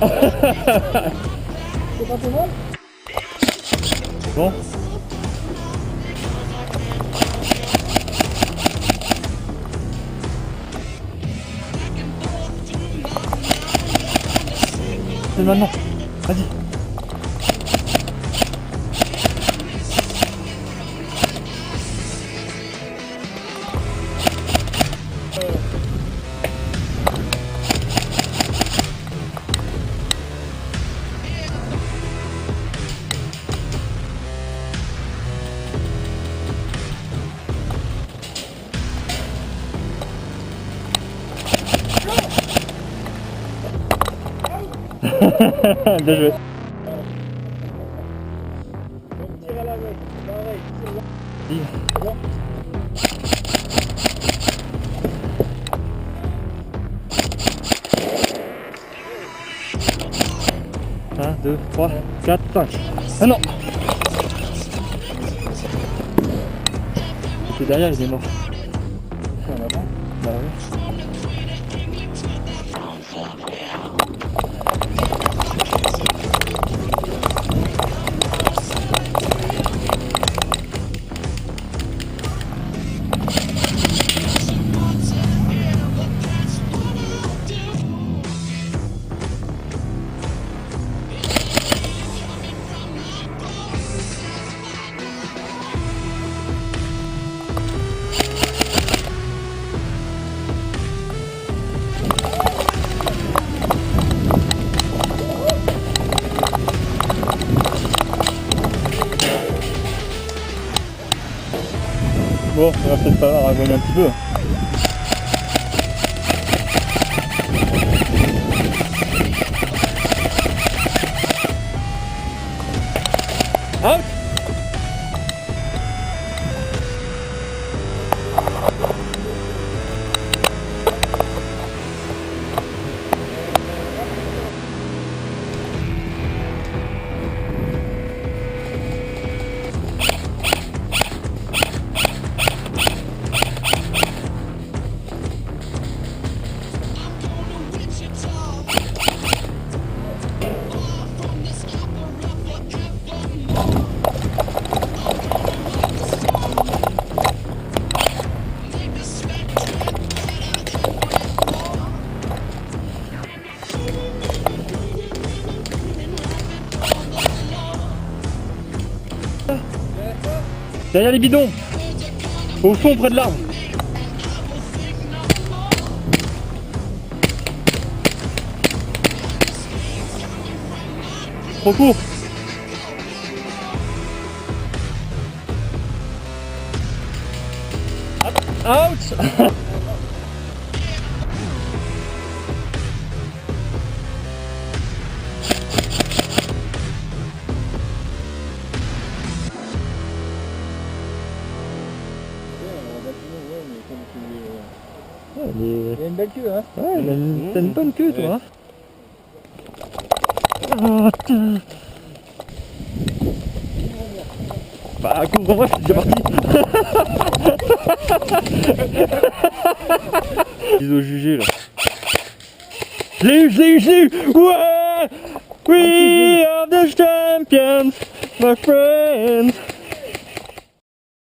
C'est pas pour moi? Bon. C'est maintenant. Vas-y. Bien joué. Tire à l'aveugle, pareil, tire là. Bon. 1, 2, 3, 4, 5. Ah non! C'est derrière, il est mort. En avant. Bah oui. Bon, on va peut-être falloir ragonner un petit peu. Out! Derrière les bidons. Au fond, près de l'arbre. Trop court. Out. Il y a une belle queue, hein? Ouais, t'as une bonne queue, toi. Hein. Bah, comprends-moi, je suis déjà parti. Ils ont jugé là. Je l'ai eu. Ouais! We are the champions, my friends.